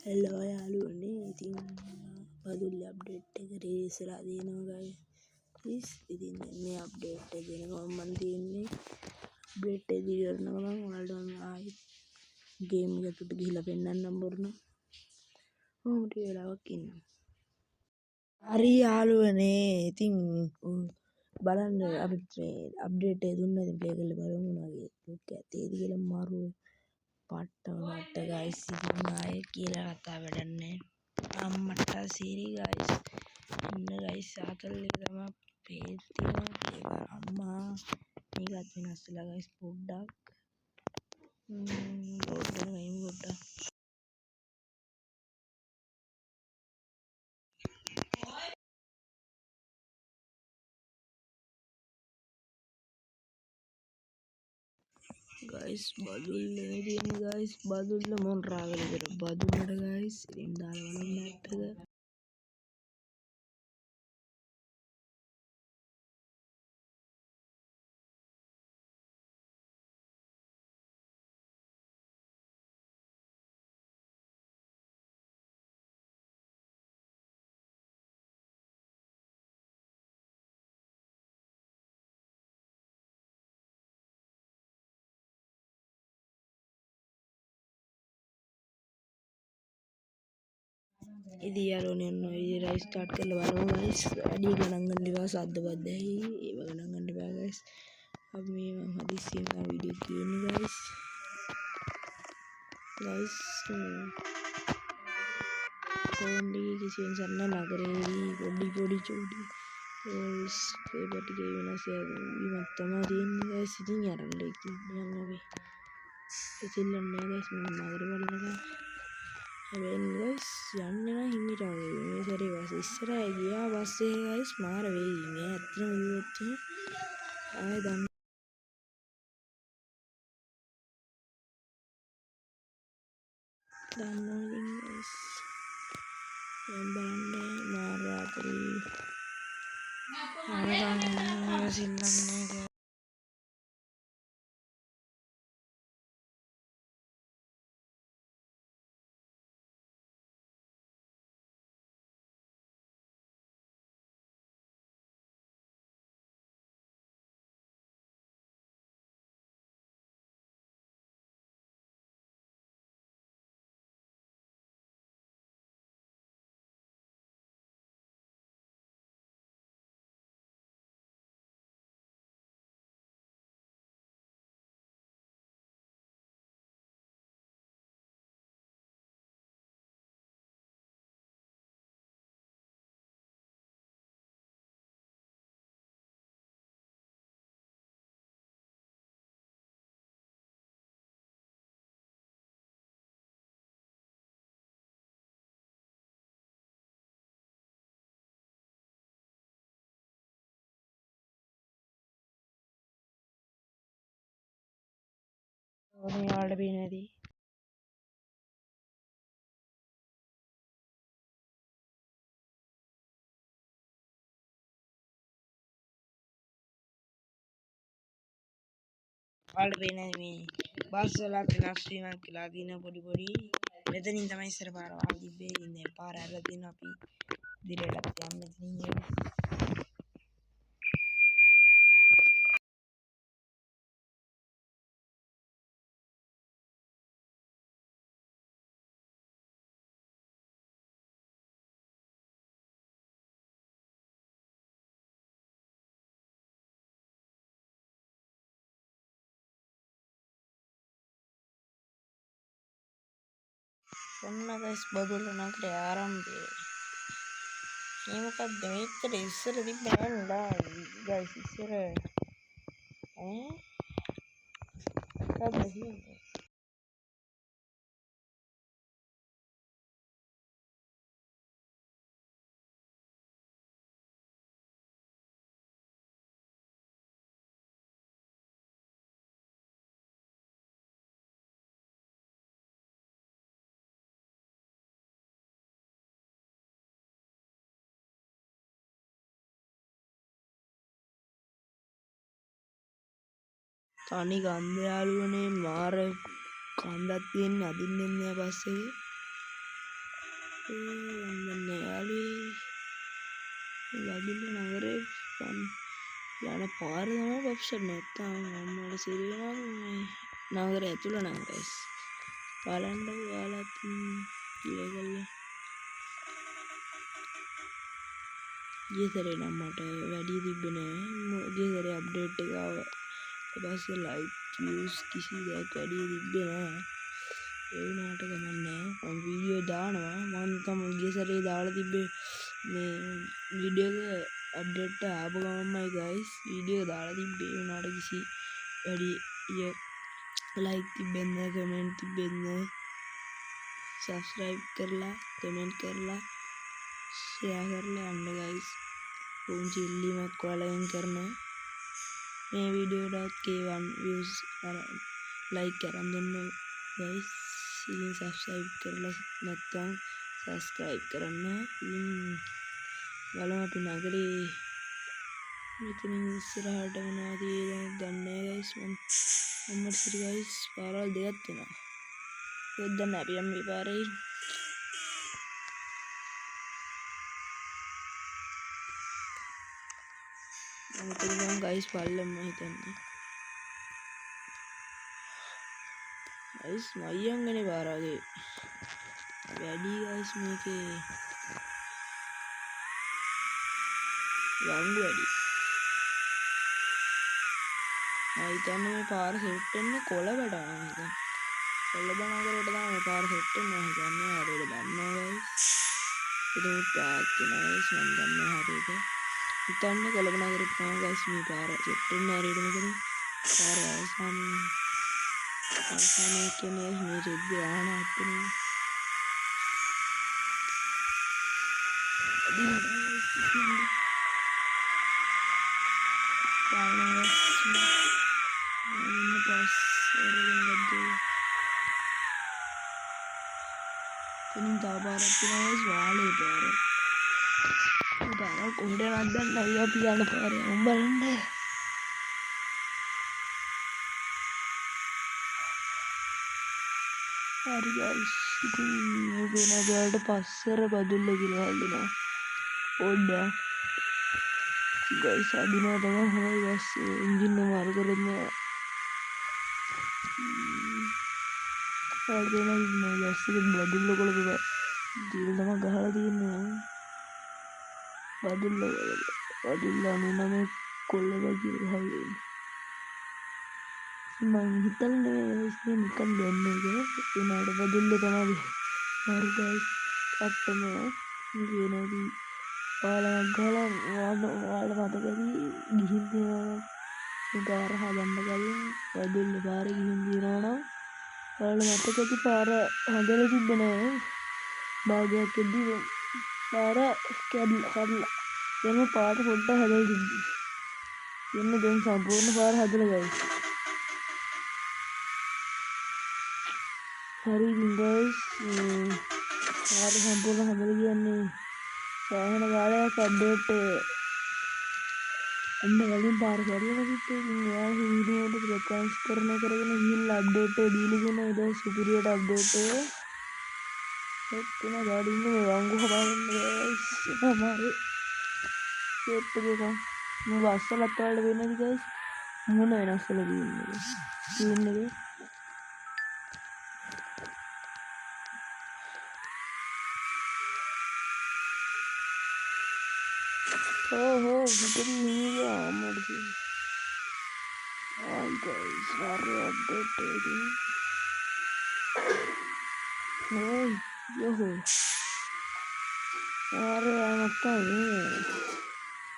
Hello යාළුවනේ ඉතින් Badulla update එක රිලීස් වෙලා තියෙනවා guys. ඉතින් මේ අප්ඩේට් එක දෙනකම් මම තියෙන්නේ අප්ඩේට් එක දිගටම ඔයාලට ආයි ගේම් එකකට ගිහිල්ලා පෙන්නන්නම් බොරුනම්. කොහොම ටික වෙලාවක් ඉන්නවා. හරි යාළුවනේ ඉතින් බලන්න අපි අප්ඩේට් එක දුන්නා ඉතින් ප්ලේ කරලා බලමු මොනවගේ ලුක් එකක් තියෙද කියලා මාරු පට්ට guys. ඉතින් ආයේ කියලා කතා වැඩක් නැහැ. අම්මට සීරි guys. ඉන්න guys ආතල් එක තමයි පේල් තියෙනවා. ඒක අම්මා මේකත් වෙනස් වෙලා guys පොඩ්ඩක්. පොඩ්ඩක් guys බදුල්ල තියෙන guys බදුල්ල මොන්රාගල කර බදුල්ලට guys ඉතින් දාලා බලන්න මැප් එක. ඉතින් යාළුවනේ ඔන්න ඔය විදිහට ස්ටාර්ට් කරලා බලමු guys. වැඩි ගණන් ගන්න එපා සද්ද බද්ද ඇහි. ඒව ගණන් ගන්න එපා guys. අපි මේ මම හදිස්සියෙන් තමයි වීඩියෝ කියන්නේ guys. guys කොණ්ඩි කිසිම සන්න නගරේ පොඩි චූටි ඕල්ස් පේපර් ටිකේ වෙනස් වීමක් තමයි තියෙන්නේ guys. ඉතින් යරන්න ඉක්මනට යන්න අපි. ඉතින් නෑ guys මම නගරේ බලනවා. හැබැයි guys යන්නේ නම් හිමිට වගේ මේ සැරේ බස් ඉස්සරහ ගියා බස් එක guys මාර වෙයි මේ ඇත්තම කිව්වොත් ආයෙ දන්නවා ඉතින් guys දැන් බලන්න මාර රාත්‍රී ආරම්භ සිල්ලන්නේ ඕනේ යාළුවට පේන්නේ නැති යාළුවට පේන්නේ මේ බස් වලත් වෙනස් වීමක් කියලා දින පොඩි මෙතනින් තමයි ඉස්සර පාර වහලා තිබ්බේ. ඉතින් දැන් පාර ඇරලා තියෙනවා අපි ඉදිරියටත් යන්න මෙතනින් ඔන්න guys බදුල්ල නගරේ ආරම්භය. මේ මොකක්ද මේකට ඉස්සර තිබ්බ නේද guys ඉස්සර මොකක්ද කියන්නේ තනි ගන්ධ යාළුවනේ මාර කන්දක් තියෙන්නේ අදින්න එන්නේ බස් එකේ. වන්දන්නේ යාළුවේ බදුල්ල නගරේ යන පාර තමයි ඔප්ෂන් නැත්තම් මම්මල සිරියනම් මේ නගරය ඇතුළ නම් ගයිස් බලන්න ඔයාලත් ප්ලේ කරලා ගිය සැරේ නම් මට වැඩි තිබ්බේ නෑ ගිය සැරේ අප්ඩේට් එක ආව ඊට පස්සේ ලයික් views කිසි දෙයක් වැඩි තිබ්බේ නෑ ඒ වුණාට ගමන් නෑ මම වීඩියෝ දානවා මම තම ගිය සැරේ දාලා තිබ්බේ මේ වීඩියෝ එක අප්ඩේට් ආපු ගමන්මයි ගයිස් වීඩියෝ දාලා තිබ්බේ ඒ වුණාට කිසි වැඩි ලයික් තිබෙන්නේ නෑ කමෙන්ට් තිබෙන්නේ නෑ සබ්ස්ක්‍රයිබ් කරලා කමෙන්ට් කරලා ෂෙයා කරලා යන්න ගයිස් පුංචි ඉල්ලීමක් ඔයාලගෙන් කරනවා මේ වීඩියෝටත් K1 views ලයික් කරන් දෙන්න ගයිස් ඉතින් සබ්ස්ක්‍රයිබ් කරලා නැත්නම් සබ්ස්ක්‍රයිබ් කරන්න ඉතින් බලමු අපි නගරේ මෙතනින් ඉස්සරහට මොනවද තියෙන්නේ දන්නේ ගයිස් මම සිරි ගයිස් පාරවල් දෙකක් තියෙනවා ඒක දැන් අපි යමු මේ පාරේ මෙතන ගයිස් පල්ලෙම හිතන්නේ ගයිස් මයංගනේ පාරවගේ වැඩි ගයිස් මේකේ වංගු වැඩි හිතන්නේ මේ පාර සෙට් වෙන්නේ කොළඹට මම හිතන්නේ කොළඹ නගරයට තමයි මේ පාර සෙට් වෙන්නේ මම හිතන්නේ හරියට දන්නවා ගයිස් ඉතින් ටැග් නයිස් මම දන්නවා හරියට හිතන්නේ කොළඹ නගරයට තමයි ගයිස් මේ පාර සෙට් වෙන්නේ හරියට මොකද පාර අවසානයේ කියන්නේ මේ රෙද්ද වාහන අත්නේ Tenin tabarak guys wale bare. Udara කොහෙද නැද්දන් අයියා පියාන පාරේ උඹලන්න. හරි guys ඉතින් මේ වෙන වලට පස්සර බදුල්ල කියලා හල්දිනවා. ඕඩ්ඩා. guys අදිනවා තමයි හොයි guys එන්ජින් එක මාරු කරන්නේ. හල්දිනවා ඉන්නේ guys ඒක බදුල්ල කොළ දිල් තමයි ගහලා තියෙන්නේ. බදුල්ල 99 කොල්ල වගේ ගහලා මං හිතන්නේ ඉස්සේ නිකන් දෙන්නේ ඒක උනාට බදුල්ල තමයි මාරු guys අට්ටම කියනදී ඔයාලක් ගහලා ඔයාලා මතකදී ගිහින් තියෙනවා මේ පාර හදන්න කලින් බදුල්ල පාරේ ගිහින් තියෙනවා නම් ඔයාලා මතකදී පාර හදලා තිබ්බේ නෑ භාගයක් එද්දී පාර කඩලා දැන් පාර පොඩ්ඩක් හදලා තිබ්බේ එන්න දැන් සම්පූර්ණ පාර හදලා guys හරි ඉතින් guys පාර සම්පූර්ණ හදලා කියන්නේ සෑහෙන කාලයක් අප්ඩේට් එන්න කලින් පාර කරලා තිබ්බේ ඉතින් ඔයාලා වීඩියෝ එකට ප්‍රකාශ කරගෙන ගිහිල්ලා අප්ඩේට් එක දීලා දෙනවා ඊට සුපිරියට අප්ඩේට් එක එතන ගාඩින් මේ වංගු හදාගන්න guys තමයි සෙට් එකක් මේ වස්සලත් වලට වෙන්නේ guys මොන වෙනස් වෙලා තියෙන්නේ Oh, jadi ini ya, amat sih. Hai guys, mari update ini. Hey, yo. Mari anak tani.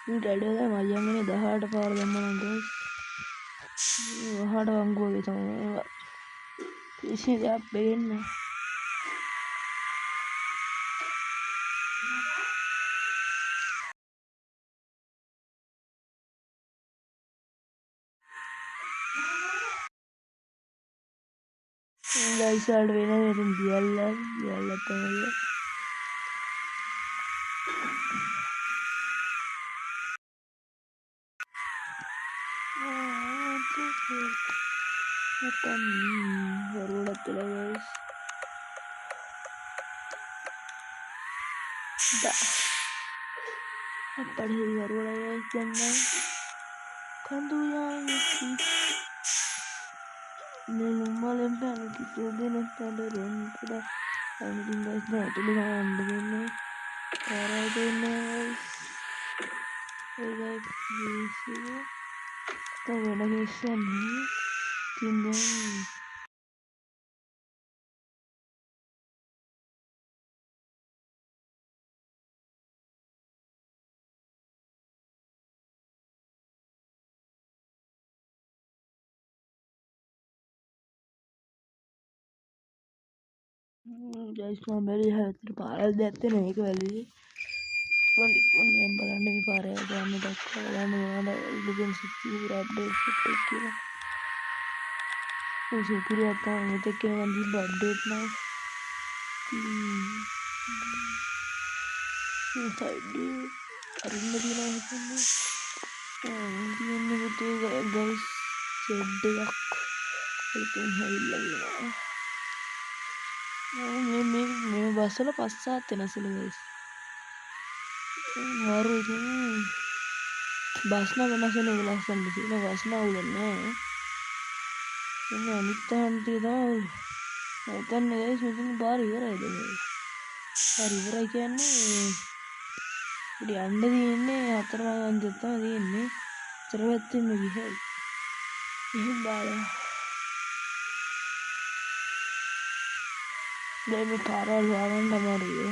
Ini tadi ada macam ini dah ada power zaman guys. Ada anggur gitu. Isi dia pen. guys ada වෙන මෙතන දියල්ලා තමයි නැත්තම් වරුණක් කියලා guys අපට හිවරුවල ගන්න කඳුයන් නෙළුම්මලෙන් පැන කිසිදෙනෙක් පැටරෙන්ට අමතින් ගස් නැටලි හාන්ඩ දෙන්න පාරා දෙන්න ඒකයි වෙන ගෙස්සන්නේ තින්දන් ගයිස් මම බැලුවේ හැතර පාරක් දැත්තේ නෑ ඒක වැලුවේ මම බලන්න මේ පාරේ යන්න දක්වා බලන්න මොනවද ඉලුගෙන් සිද්ධ අප්ඩේට් එකක් කියලා ඒ සුපිරියක් තමයි මෙතෙක් කියලා මම දීපු අප්ඩේට් නෑ මේ සයිඩ් අරින්න තියනවා හිතන්නේ තියන්නේ පුතේ ගයිස් සෙඩ් එකක් ඒකෙන් හැවිල්ලා ඉන්නවා මේ බස්වල පස්සාත් වෙනසලු ගයිස් මරු ඉතින් බස් නම් වෙනස් වෙන එක ලස්සනට තියෙන බස් නම් අවුල නෑ එන්නේ අනිත් හන්තිය තමයි මම හිතන්නේ ගයිස් මෙතන පාර ඉවරයිද පාර ඉවරයි කියන්නේ ඉතින් යන්න තියෙන්නේ හතරමං අන්තිමට තමයි තියෙන්නේ ඉතර පැත්තෙම ගිහයි එහෙම බාලා දැන් මේ පාරවල් හොයාගන්න අමාරුයි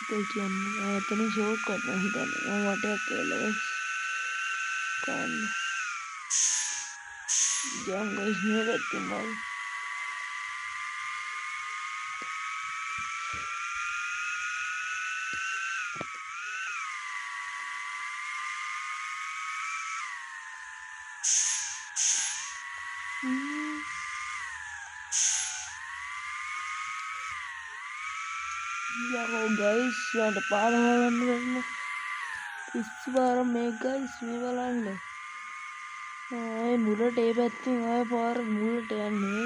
ඒ කියන්නේ එතන ෂෝට් කට් මම හිතන්නේ මම වටයක් කියලා කාන්න දැන් ගයිස් මේ පැත්තෙන් බලන්න යකෝ ගයිස් යාට පාර හොයාගන්න බැරිනේ පිස්සු පාර මේ ගයිස් මේ බලන්න ආයේ මුලට ඒ පැත්තෙන් ආයේ පාර මුලට යන්නේ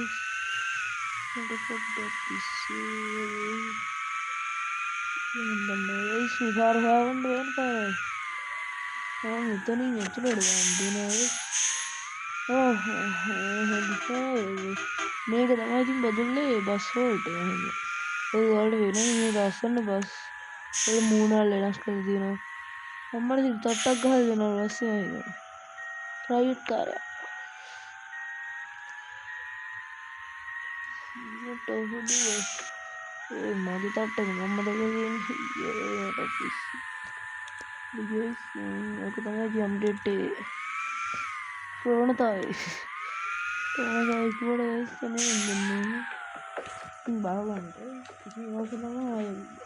මට පොඩ්ඩක් පිස්සු ගයිස් මේ පාර හොයාගන්න වෙන පාරයි මම මෙතනින් ඇතුළට යන්න දෙනවා මේක තමයි ඉතින් බදුල්ලේ බස් හෝල්ට් එක ඔයාලට වෙන මේ ලස්සන බස් වල මූණල් වෙනස් කරලා තියෙනවා අම්මට ඉතින් තට්ටක් ගහලා දෙනවා පස්සේ ආයෙත් ප්‍රයිවට් කාර්යයක් ඒ මගේ තට්ටක මම දැකලා තියෙන්නේ ඒක තමයි අප්ඩේට් එකේ ප්‍රවණතාවය කිව්වට තමයි දෙන්නේ බලන්න ඉතින් ඕක තමයි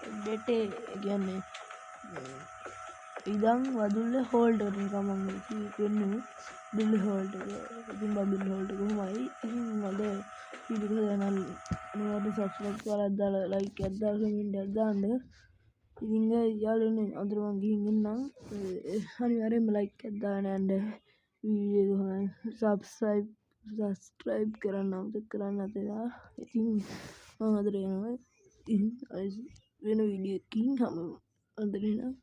අප්ඩේට් එක කියන්නේ ඉදන් වදුල්ල හෝල්ඩ් කරන ගමන් වෙන්නේ බිල් හෝල්ඩ් එක ඉතින් බිල් හෝල්ඩ් එක කොහොමයි ඉතින් මම වීඩියෝ එක දැන් අනිවාර්යෙන් සබ්ස්ක්‍රයිබ් කරලා දාලා ලයික් එකක් දාලා කමෙන්ට් එකක් දාන්න ඉතින් යාළුවනේ අද මම ගිහින් එන්නම් අනිවාර්යෙන්ම ලයික් එකක් දාන්න යන්න වීඩියෝ එක සබ්ස්ක්‍රයිබ් කරන්න අමතක කරන්න නැතේලා ඉතින් මම අදට යනවා ඉතින් වෙන වීඩියෝ එකකින් හමු අදට එනම්